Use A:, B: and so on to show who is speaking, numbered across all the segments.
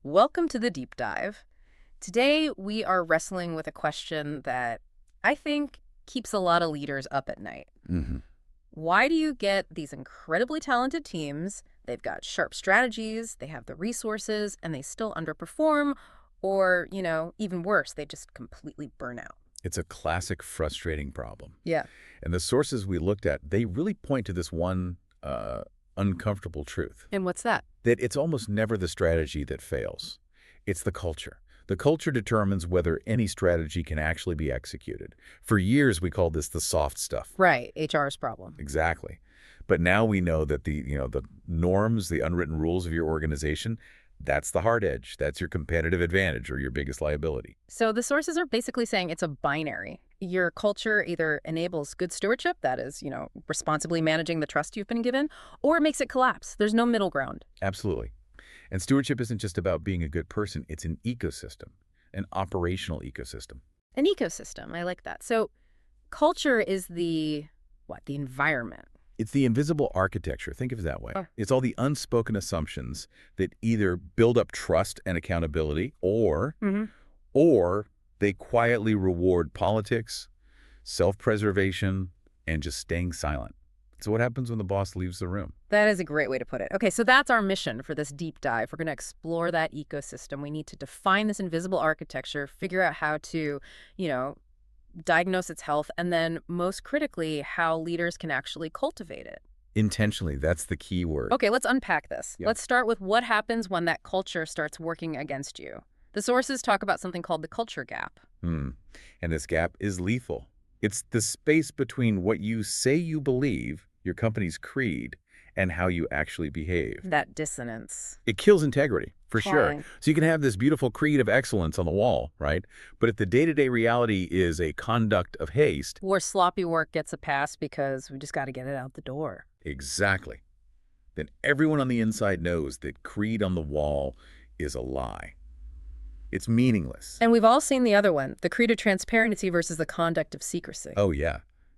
A: Welcome to the deep dive. Today, we are wrestling with a question that I think keeps a lot of leaders up at night.
B: hmm
A: Why do you get these incredibly talented teams? They've got sharp strategies, they have the resources, and they still underperform, or, even worse, they just completely burn out.
B: It's a classic frustrating problem.
A: Yeah.
B: And the sources we looked at, they really point to this one uncomfortable truth,
A: And what's that?
B: that it's almost never the strategy that fails. It's the culture. The culture determines whether any strategy can actually be executed. For years, we called this the soft stuff.
A: Right, HR's problem.
B: Exactly. But now we know that the norms, the unwritten rules of your organization, that's the hard edge. That's your competitive advantage or your biggest liability.
A: So the sources are basically saying it's a binary. Your culture either enables good stewardship, that is, responsibly managing the trust you've been given, or it makes it collapse. There's no middle ground.
B: Absolutely. And stewardship isn't just about being a good person. It's an ecosystem, an operational ecosystem.
A: An ecosystem, I like that. So culture is the environment.
B: It's the invisible architecture. Think of it that way.
A: Oh.
B: It's all the unspoken assumptions that either build up trust and accountability or they quietly reward politics, self-preservation, and just staying silent. So what happens when the boss leaves the room?
A: That is a great way to put it. Okay, so that's our mission for this deep dive. We're going to explore that ecosystem. We need to define this invisible architecture, figure out how to, diagnose its health, and then most critically, how leaders can actually cultivate it.
B: Intentionally, that's the key word.
A: Okay, let's unpack this.
B: Yeah.
A: Let's start with what happens when that culture starts working against you. The sources talk about something called the culture gap.
B: And this gap is lethal. It's the space between what you say you believe, your company's creed, and how you actually behave.
A: That dissonance.
B: It kills integrity, for sure.
A: Fine.
B: So you can have this beautiful creed of excellence on the wall, right? But if the day-to-day reality is a conduct of haste,
A: Or sloppy work gets a pass because we just got to get it out the door.
B: exactly, then everyone on the inside knows that creed on the wall is a lie. It's meaningless.
A: And we've all seen the other one, the creed of transparency versus the conduct of secrecy.
B: Oh, yeah.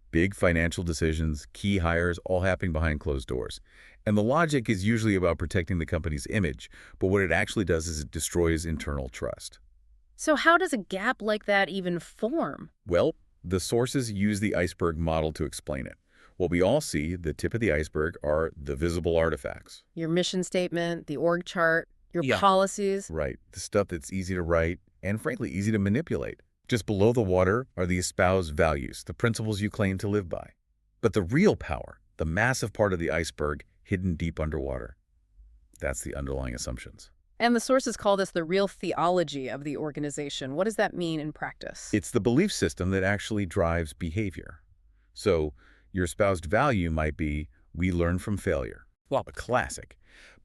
B: Big financial decisions, key hires, all happening behind closed doors. And the logic is usually about protecting the company's image, but what it actually does is it destroys internal trust.
A: So how does a gap like that even form?
B: Well, the sources use the iceberg model to explain it. What we all see, the tip of the iceberg, are the visible artifacts.
A: Your mission statement, the org chart, your
B: Yeah.
A: policies.
B: Right, the stuff that's easy to write and, frankly, easy to manipulate. Just below the water are the espoused values, the principles you claim to live by. But the real power, the massive part of the iceberg, hidden deep underwater, that's the underlying assumptions.
A: And the sources call this the real theology of the organization. What does that mean in practice?
B: It's the belief system that actually drives behavior. So your espoused value might be, we learn from failure. Well, a classic.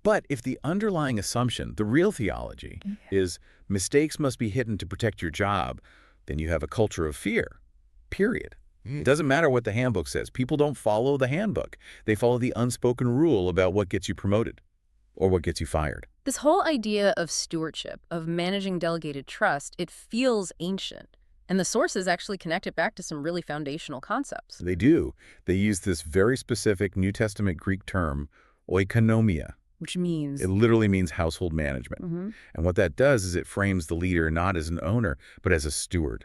B: But if the underlying assumption, the real theology, is mistakes must be hidden to protect your job, then you have a culture of fear, period. It doesn't matter what the handbook says. People don't follow the handbook. They follow the unspoken rule about what gets you promoted or what gets you fired.
A: This whole idea of stewardship, of managing delegated trust, it feels ancient. And the sources actually connect it back to some really foundational concepts.
B: They do. They use this very specific New Testament Greek term, oikonomia.
A: Which means...
B: It literally means household management. And what that does is it frames the leader not as an owner, but as a steward,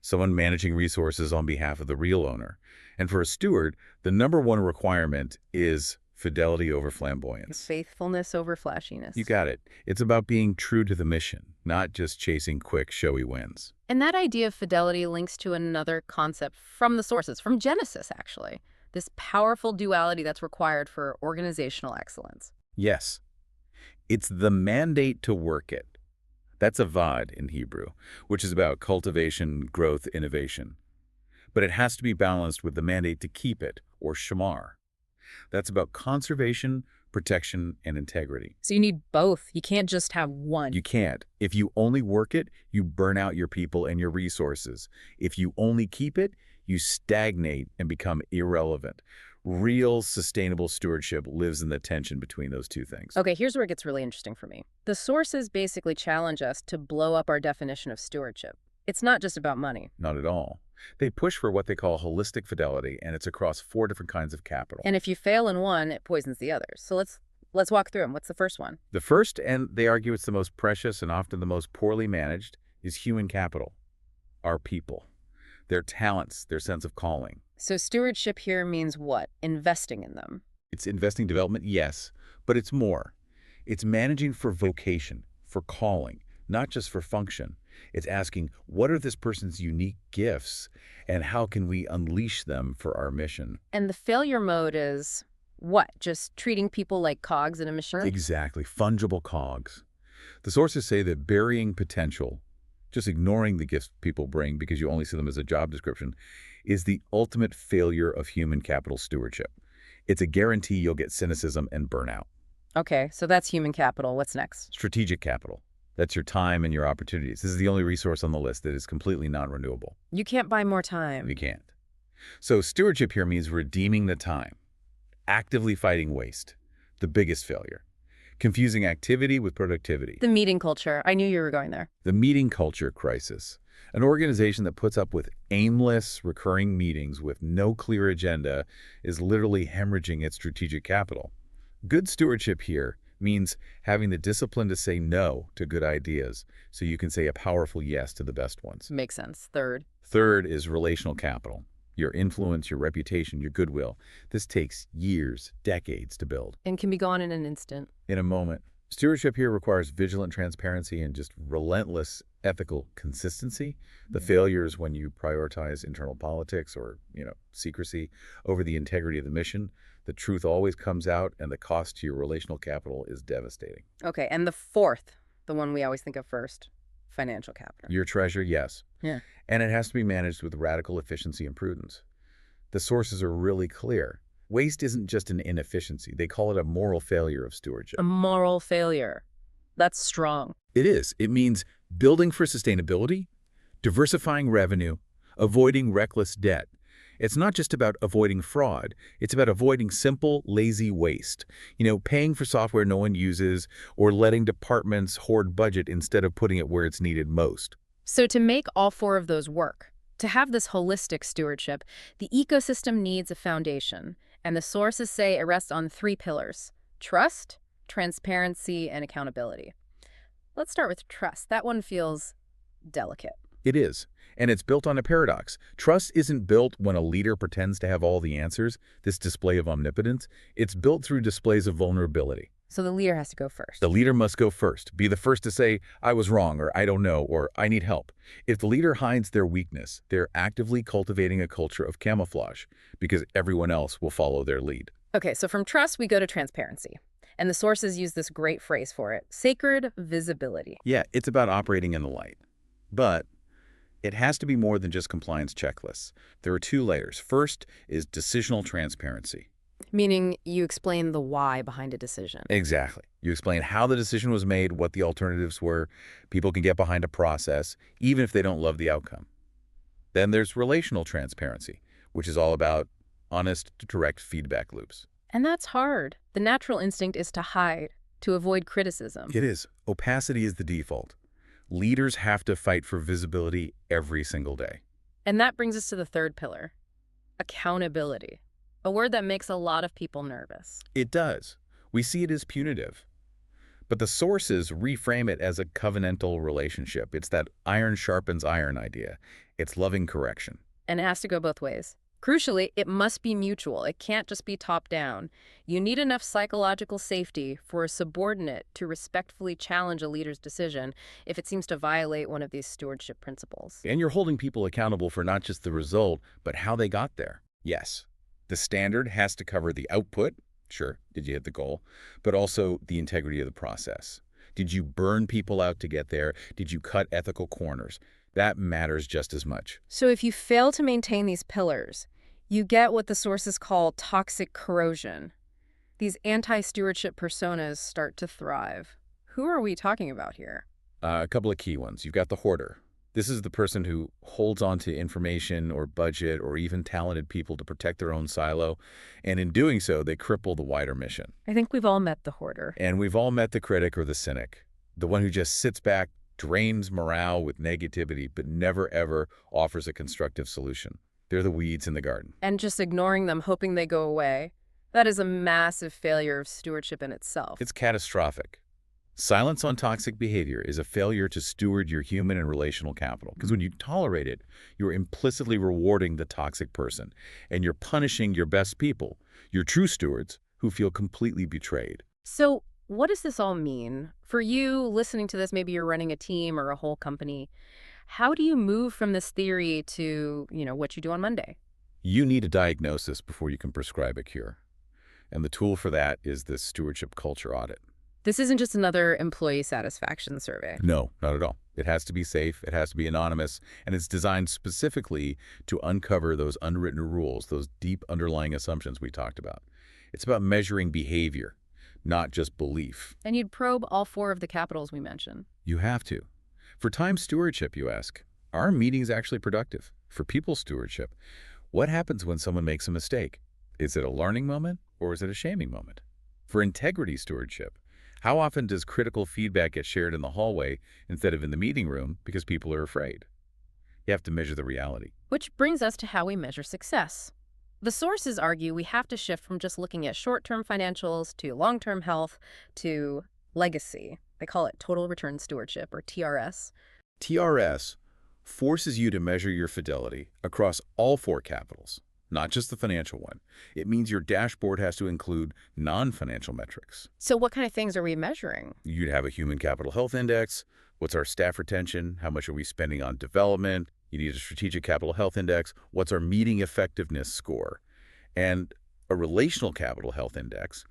B: someone managing resources on behalf of the real owner. And for a steward, the number one requirement is fidelity over flamboyance.
A: Faithfulness over flashiness.
B: You got it. It's about being true to the mission, not just chasing quick, showy wins.
A: And that idea of fidelity links to another concept from the sources, from Genesis, actually. This powerful duality that's required for organizational excellence.
B: Yes. It's the mandate to work it. That's avad in Hebrew, which is about cultivation, growth, innovation. But it has to be balanced with the mandate to keep it, or shamar. That's about conservation, protection, and integrity.
A: So you need both. You can't just have one.
B: You can't. If you only work it, you burn out your people and your resources. If you only keep it, you stagnate and become irrelevant. Real sustainable stewardship lives in the tension between those two things.
A: Okay, here's where it gets really interesting for me. The sources basically challenge us to blow up our definition of stewardship. It's not just about money.
B: Not at all. They push for what they call holistic fidelity, and it's across 4 different kinds of capital.
A: And if you fail in one, it poisons the others. So let's Let's walk through them. What's the first one?
B: The first, and they argue it's the most precious and often the most poorly managed, is human capital, our people, their talents, their sense of calling.
A: So stewardship here means what? Investing in them.
B: It's investing development, yes, but it's more. It's managing for vocation, for calling, not just for function. It's asking, what are this person's unique gifts, and how can we unleash them for our mission?
A: And the failure mode is what? Just treating people like cogs in a machine?
B: Exactly, fungible cogs. The sources say that burying potential, just ignoring the gifts people bring because you only see them as a job description, is the ultimate failure of human capital stewardship. It's a guarantee you'll get cynicism and burnout.
A: Okay, so that's human capital. What's next?
B: Strategic capital. That's your time and your opportunities. This is the only resource on the list that is completely non-renewable.
A: You can't buy more time.
B: You can't. So stewardship here means redeeming the time, actively fighting waste, the biggest failure, confusing activity with productivity.
A: The meeting culture. I knew you were going there.
B: The meeting culture crisis. An organization that puts up with aimless, recurring meetings with no clear agenda is literally hemorrhaging its strategic capital. Good stewardship here means having the discipline to say no to good ideas so you can say a powerful yes to the best ones.
A: Makes sense. Third.
B: Third is relational capital. Your influence, your reputation, your goodwill. This takes years, decades to build.
A: And can be gone in an instant.
B: In a moment. Stewardship here requires vigilant transparency and just relentless ethical consistency. The failures when you prioritize internal politics or, secrecy over the integrity of the mission. The truth always comes out, and the cost to your relational capital is devastating.
A: Okay, and the fourth, the one we always think of first, financial capital.
B: Your treasure, yes.
A: Yeah.
B: And it has to be managed with radical efficiency and prudence. The sources are really clear. Waste isn't just an inefficiency. They call it a moral failure of stewardship.
A: A moral failure. That's strong.
B: It is. It means building for sustainability, diversifying revenue, avoiding reckless debt. It's not just about avoiding fraud. It's about avoiding simple, lazy waste. Paying for software no one uses or letting departments hoard budget instead of putting it where it's needed most.
A: So to make all four of those work, to have this holistic stewardship, the ecosystem needs a foundation. And the sources say it rests on three pillars: trust, transparency, and accountability. Let's start with trust. That one feels delicate.
B: It is. And it's built on a paradox. Trust isn't built when a leader pretends to have all the answers, this display of omnipotence. It's built through displays of vulnerability.
A: So the leader has to go first.
B: The leader must go first, be the first to say, I was wrong, or I don't know, or I need help. If the leader hides their weakness, they're actively cultivating a culture of camouflage because everyone else will follow their lead.
A: Okay, so from trust, we go to transparency. And the sources use this great phrase for it: sacred visibility.
B: Yeah, it's about operating in the light. But it has to be more than just compliance checklists. There are two layers. First is decisional transparency.
A: Meaning you explain the why behind a decision.
B: Exactly. You explain how the decision was made, what the alternatives were. People can get behind a process, even if they don't love the outcome. Then there's relational transparency, which is all about honest, direct feedback loops.
A: And that's hard. The natural instinct is to hide, to avoid criticism.
B: It is. Opacity is the default. Leaders have to fight for visibility every single day.
A: And that brings us to the third pillar: accountability. A word that makes a lot of people nervous.
B: It does. We see it as punitive. But the sources reframe it as a covenantal relationship. It's that iron sharpens iron idea. It's loving correction.
A: And it has to go both ways. Crucially, it must be mutual. It can't just be top-down. You need enough psychological safety for a subordinate to respectfully challenge a leader's decision if it seems to violate one of these stewardship principles.
B: And you're holding people accountable for not just the result, but how they got there. Yes, the standard has to cover the output. Sure, did you hit the goal? But also the integrity of the process. Did you burn people out to get there? Did you cut ethical corners? That matters just as much.
A: So if you fail to maintain these pillars, you get what the sources call toxic corrosion. These anti-stewardship personas start to thrive. Who are we talking about here?
B: A couple of key ones. You've got the hoarder. This is the person who holds on to information or budget or even talented people to protect their own silo. And in doing so, they cripple the wider mission.
A: I think we've all met the hoarder.
B: And we've all met the critic or the cynic, the one who just sits back, drains morale with negativity, but never, ever offers a constructive solution. They're the weeds in the garden.
A: And just ignoring them, hoping they go away. That is a massive failure of stewardship in itself.
B: It's catastrophic. Silence on toxic behavior is a failure to steward your human and relational capital. Because when you tolerate it, you're implicitly rewarding the toxic person, and you're punishing your best people, your true stewards, who feel completely betrayed.
A: So what does this all mean? For you listening to this, maybe you're running a team or a whole company. How do you move from this theory to, what you do on Monday?
B: You need a diagnosis before you can prescribe a cure. And the tool for that is the stewardship culture audit.
A: This isn't just another employee satisfaction survey.
B: No, not at all. It has to be safe, it has to be anonymous, and it's designed specifically to uncover those unwritten rules, those deep underlying assumptions we talked about. It's about measuring behavior, not just belief.
A: And you'd probe all four of the capitals we mentioned.
B: You have to. For time stewardship, you ask, are meetings actually productive? For people stewardship, what happens when someone makes a mistake? Is it a learning moment or is it a shaming moment? For integrity stewardship, how often does critical feedback get shared in the hallway instead of in the meeting room because people are afraid? You have to measure the reality.
A: Which brings us to how we measure success. The sources argue we have to shift from just looking at short-term financials to long-term health to legacy. They call it total return stewardship, or TRS.
B: TRS forces you to measure your fidelity across all four capitals, not just the financial one. It means your dashboard has to include non-financial metrics.
A: So what kind of things are we measuring?
B: You'd have a human capital health index. What's our staff retention? How much are we spending on development? You need a strategic capital health index. What's our meeting effectiveness score? And a relational capital health index.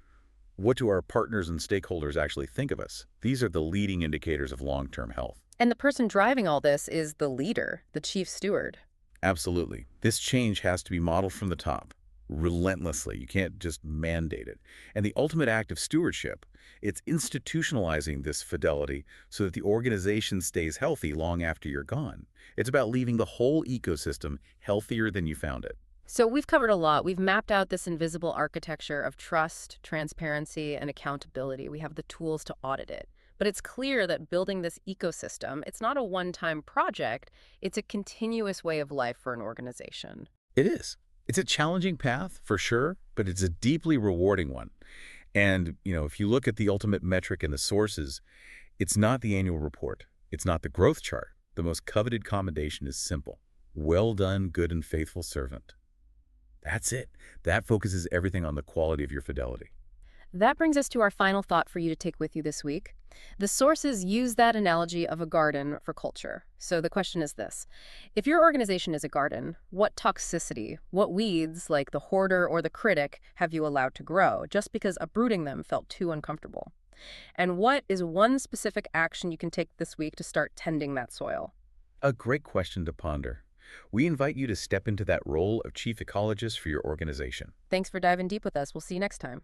B: What do our partners and stakeholders actually think of us? These are the leading indicators of long-term health.
A: And the person driving all this is the leader, the chief steward.
B: Absolutely. This change has to be modeled from the top, relentlessly. You can't just mandate it. And the ultimate act of stewardship, it's institutionalizing this fidelity so that the organization stays healthy long after you're gone. It's about leaving the whole ecosystem healthier than you found it.
A: So we've covered a lot. We've mapped out this invisible architecture of trust, transparency, and accountability. We have the tools to audit it. But it's clear that building this ecosystem, it's not a one-time project. It's a continuous way of life for an organization.
B: It is. It's a challenging path, for sure, but it's a deeply rewarding one. And, if you look at the ultimate metric and the sources, it's not the annual report. It's not the growth chart. The most coveted commendation is simple. Well done, good and faithful servant. That's it. That focuses everything on the quality of your fidelity.
A: That brings us to our final thought for you to take with you this week. The sources use that analogy of a garden for culture. So the question is this: if your organization is a garden, what toxicity, what weeds, like the hoarder or the critic, have you allowed to grow just because uprooting them felt too uncomfortable? And what is one specific action you can take this week to start tending that soil?
B: A great question to ponder. We invite you to step into that role of chief ecologist for your organization.
A: Thanks for diving deep with us. We'll see you next time.